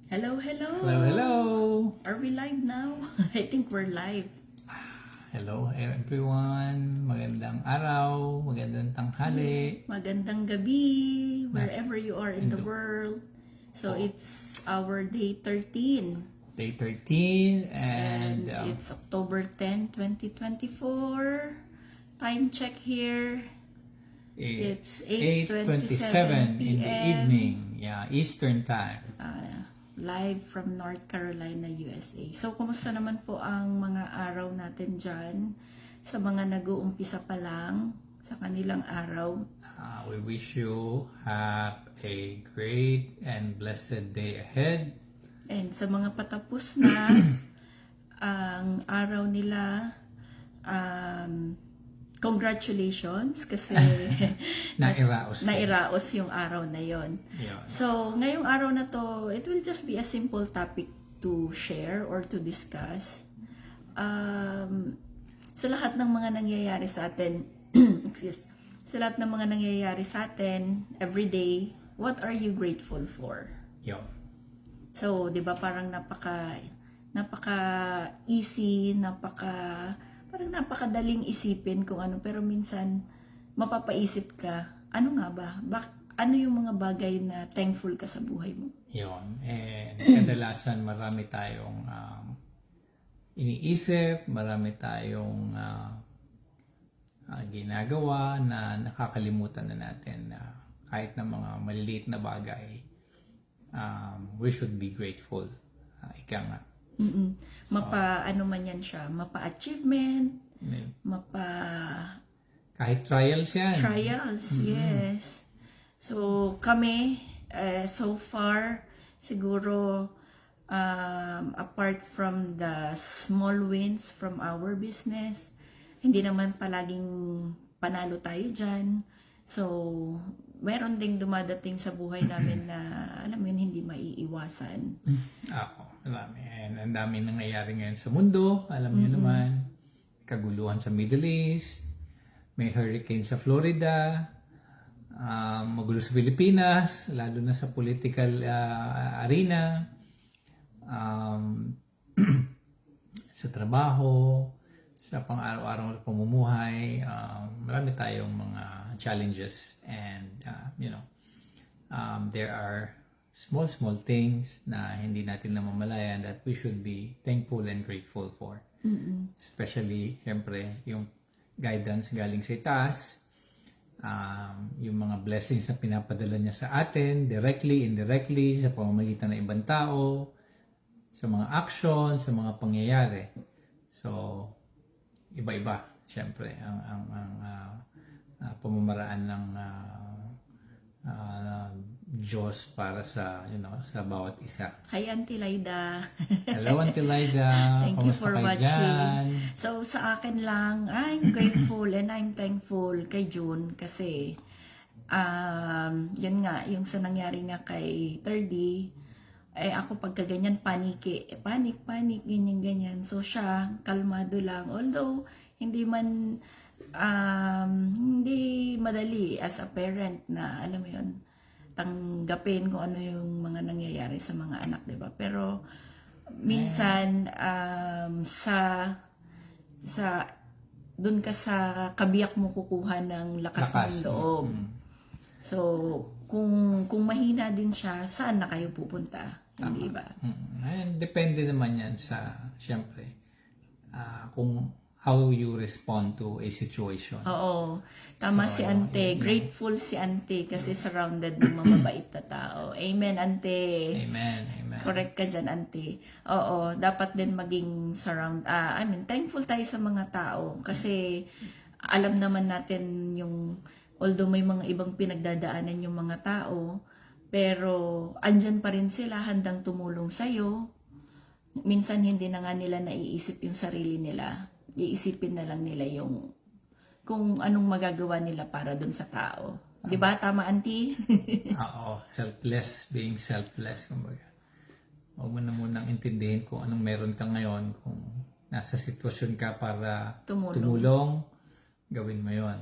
Hello, hello. Hello, hello. Are we live now? I think we're live. Hello everyone. Magandang araw, magandang tanghali. Magandang gabi, wherever you are in the world. So it's our day 13. Day 13 And it's October 10, 2024. Time check here. It's 8:27 in the evening. Yeah, Eastern time. Live from North Carolina, USA. So, kumusta naman po ang mga araw natin dyan? Sa mga nag-uumpisa pa lang sa kanilang araw. We wish you have a great and blessed day ahead. And sa mga patapos na ang araw nila, congratulations kasi nairaos yung araw na yon. Yeah. So, ngayong araw na to, it will just be a simple topic to share or to discuss. Sa lahat ng mga nangyayari sa atin, sa lahat ng mga nangyayari sa atin every day, what are you grateful for? Yeah. So, 'di ba parang napaka easy, parang napakadaling isipin kung ano, pero minsan mapapaisip ka, ano nga ba? Ano yung mga bagay na thankful ka sa buhay mo? Yun. And kadalasan marami tayong iniisip, marami tayong ginagawa na nakakalimutan na natin na kahit na mga maliliit na bagay, we should be grateful. Ika nga. Ano man yan siya, mapa-achievement, kahit trials yan. Trials, yes. So, kami, so far, siguro, apart from the small wins from our business, hindi naman palaging panalo tayo dyan. So, meron ding dumadating sa buhay namin na, alam mo yun, hindi maiiwasan. Marami. And ang dami nangyayari ngayon sa mundo. Alam niyo naman, kaguluhan sa Middle East, may hurricane sa Florida, magulo sa Pilipinas, lalo na sa political arena, sa trabaho, sa pang-araw-araw na pamumuhay, marami tayong mga challenges, and there are small things na hindi natin namamalayan that we should be thankful and grateful for. Especially, syempre, yung guidance galing sa itaas, yung mga blessings na pinapadala niya sa atin, directly, indirectly, sa pamamagitan ng ibang tao, sa mga action, sa mga pangyayari. So, iba-iba, syempre, ang pamamaraan ng Diyos para sa sa bawat isa. Hi, Auntie Laida. Hello, Auntie Laida. Thank you for watching. Dyan? So, sa akin lang, I'm grateful and I'm thankful kay June kasi yun nga, yung sa nangyari nga kay 30, ako pagka ganyan, panic, ganyan. So, siya, kalmado lang. Although, hindi madali as a parent na, alam mo yun, tanggapin kung ano yung mga nangyayari sa mga anak, 'di ba? Pero minsan sa doon ka sa kabiyak mo kukuha ng lakas ng loob. So kung mahina din siya, saan na kayo pupunta? Hindi ba? And depende naman yan sa, syempre, kung how you respond to a situation. Oo. Tama si Ante. Grateful si Ante kasi surrounded ng mababait na tao. Amen, Ante. Amen. Correct ka dyan, Ante. Oo. Dapat din maging thankful tayo sa mga tao kasi alam naman natin yung, although may mga ibang pinagdadaanan yung mga tao, pero andyan pa rin sila, handang tumulong sa'yo. Minsan hindi na nga nila naiisip yung sarili nila. Iisipin na lang nila yung kung anong magagawa nila para dun sa tao. 'Di ba? Tama, Auntie? Oo, being selfless, kumbaga. Huwag mo na munang intindihin kung anong meron ka ngayon, kung nasa sitwasyon ka para tumulong, gawin mo yun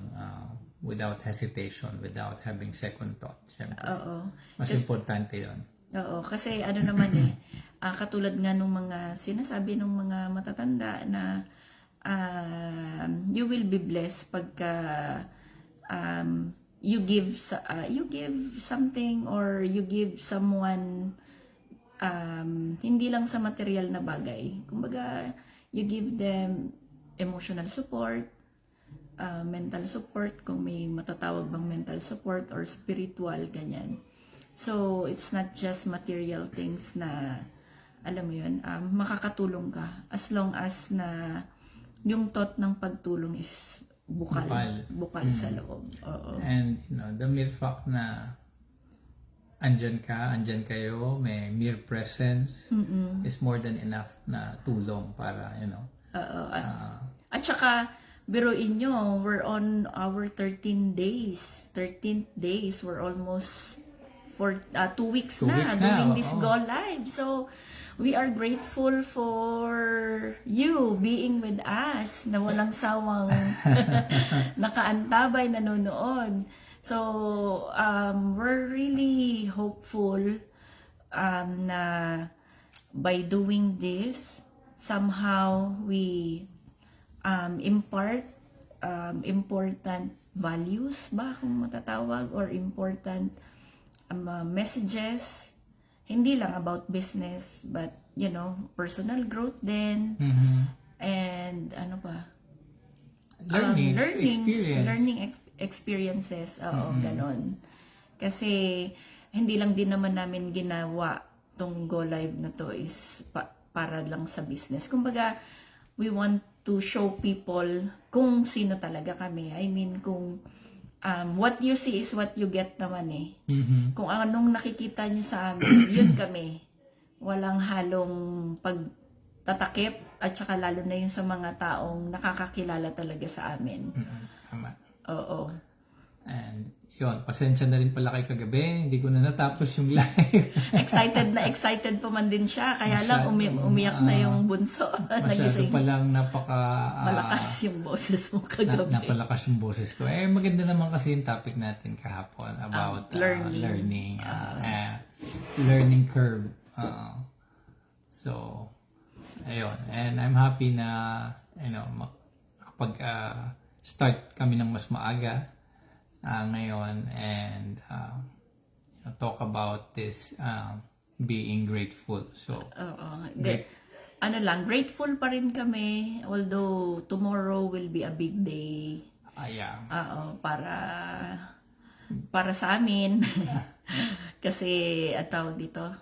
without hesitation, without having second thought. Siyempre. Oo. Mas importante yun. Oo, kasi ano naman katulad nga nung mga sinasabi ng mga matatanda na you will be blessed pagka you give something or you give someone hindi lang sa material na bagay. Kumbaga, you give them emotional support, mental support, kung may matatawag bang mental support or spiritual, ganyan. So, it's not just material things na, alam mo yun, makakatulong ka as long as na yung thought ng pagtulong is bukal sa loob. Oo. And, the mere fact na andyan kayo, may mere presence is more than enough na tulong para, Oo. At saka, biruin nyo, we're on our 13th days. We're almost for 2 weeks 2 na weeks doing na, this oo. Go Live. So, we are grateful for you being with us na walang sawang nakaantabay, nanonood. So, we're really hopeful na by doing this, somehow we impart important values ba kung matatawag, or important messages, hindi lang about business but personal growth din, and ano pa, learning experiences, ganon. Kasi hindi lang din naman namin ginawa tong Go Live na to is para lang sa business. Kumbaga, we want to show people kung sino talaga kami. I mean, kung what you see is what you get naman Kung anong nakikita nyo sa amin, yun kami. Walang halong pagtatakip, at saka lalo na yung sa mga taong nakakakilala talaga sa amin. Tama. Oo. And yun, pasensya na rin pala kay kagabi, hindi ko na natapos yung live. excited pa man din siya, kaya lang umiyak na yung bunso. Masyado palang malakas yung boses mo kagabi. Napalakas yung boses ko. Maganda naman kasi yung topic natin kahapon about learning curve. So, ayun. And I'm happy na kapag start kami ng mas maaga ngayon, and talk about this being grateful. So, grateful pa rin kami, although tomorrow will be a big day. Yeah. Para sa amin. Kasi tawag dito,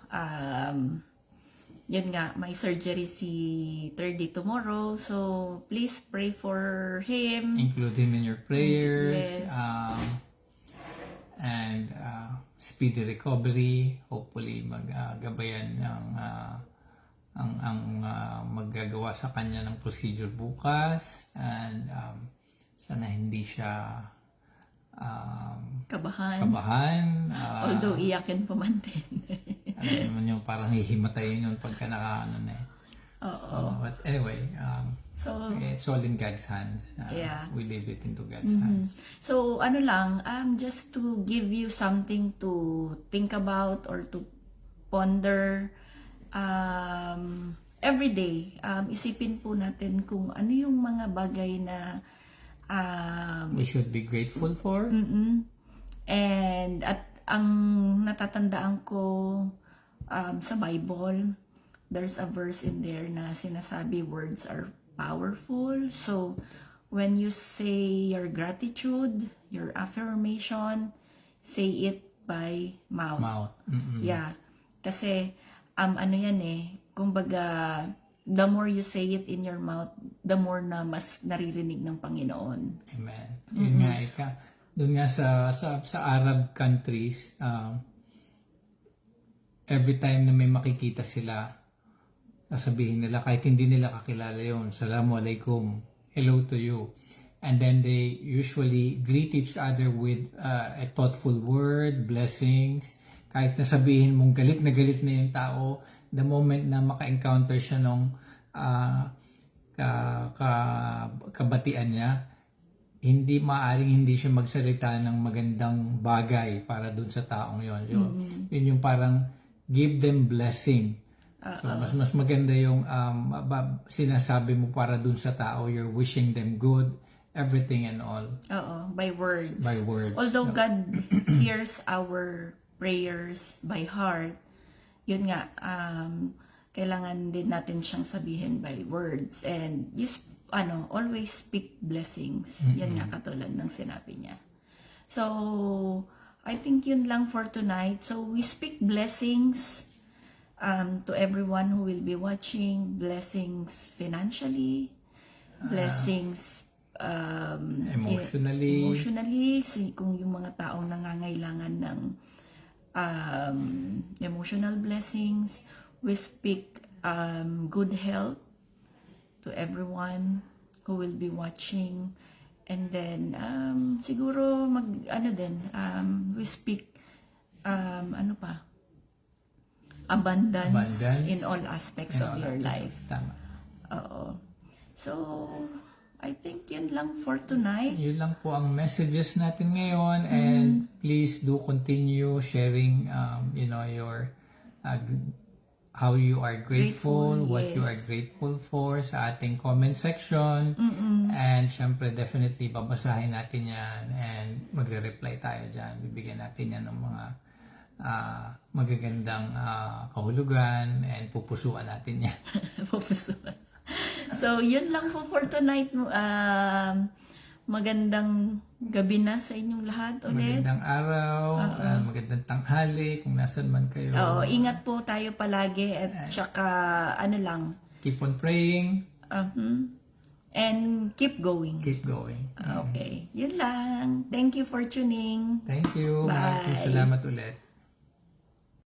yun nga, may surgery si 3D tomorrow, so please pray for him. Include him in your prayers. Yes. And speedy recovery. Hopefully maggabayan ang maggagawa sa kanya ng procedure bukas, and sana hindi siya kabahan. Although iyakin pa man din. Ano naman yung parang hihimatayin yun pagka nakaano na So, but anyway, it's all in God's hands. We leave it into God's hands. So, just to give you something to think about or to ponder every day, isipin po natin kung ano yung mga bagay na we should be grateful for. And ang natatandaan ko sa Bible, there's a verse in there na sinasabi words are powerful. So when you say your gratitude, your affirmation, say it by mouth. Yeah. Kasi ano yan kumbaga, the more you say it in your mouth, the more na mas naririnig ng Panginoon. Amen. Yun nga, doon nga sa Arab countries, every time na may makikita sila, sasabihin nila, kahit hindi nila kakilala yun, Assalamu alaikum, hello to you. And then they usually greet each other with a thoughtful word, blessings. Kahit na sabihin mong galit na yung tao, the moment na maka-encounter siya nung kabatian niya, hindi siya magsalita ng magandang bagay para dun sa taong yon. Yun yung parang give them blessing. So, mas maganda yung sinasabi mo para dun sa tao, you're wishing them good, everything and all. Oo, by words. By words. Although God hears our prayers by heart, yun nga, kailangan din natin siyang sabihin by words. And always speak blessings. Yan nga, katulad ng sinabi niya. So, I think yun lang for tonight. So, we speak blessings to everyone who will be watching, blessings financially, blessings emotionally, kung yung mga taong nangangailangan ng emotional blessings. We speak good health to everyone who will be watching. And then, siguro we speak, abundance in all aspects of your life. Tama. Oo. So, I think yun lang for tonight. Yun lang po ang messages natin ngayon, and please do continue sharing your how you are grateful, what you are grateful for sa ating comment section. And syempre definitely babasahin natin yan and magre-reply tayo dyan. Bibigyan natin yan ng mga magagandang kahulugan, and pupusuan natin yan. Pupusuan. So, yun lang po for tonight. Magandang gabi na sa inyong lahat ulit. Magandang araw, magandang tanghali kung nasan man kayo. Oo, ingat po tayo palagi at saka Keep on praying. And keep going. Keep going. Okay, yun lang. Thank you for tuning. Thank you. Bye. Maraming salamat ulit.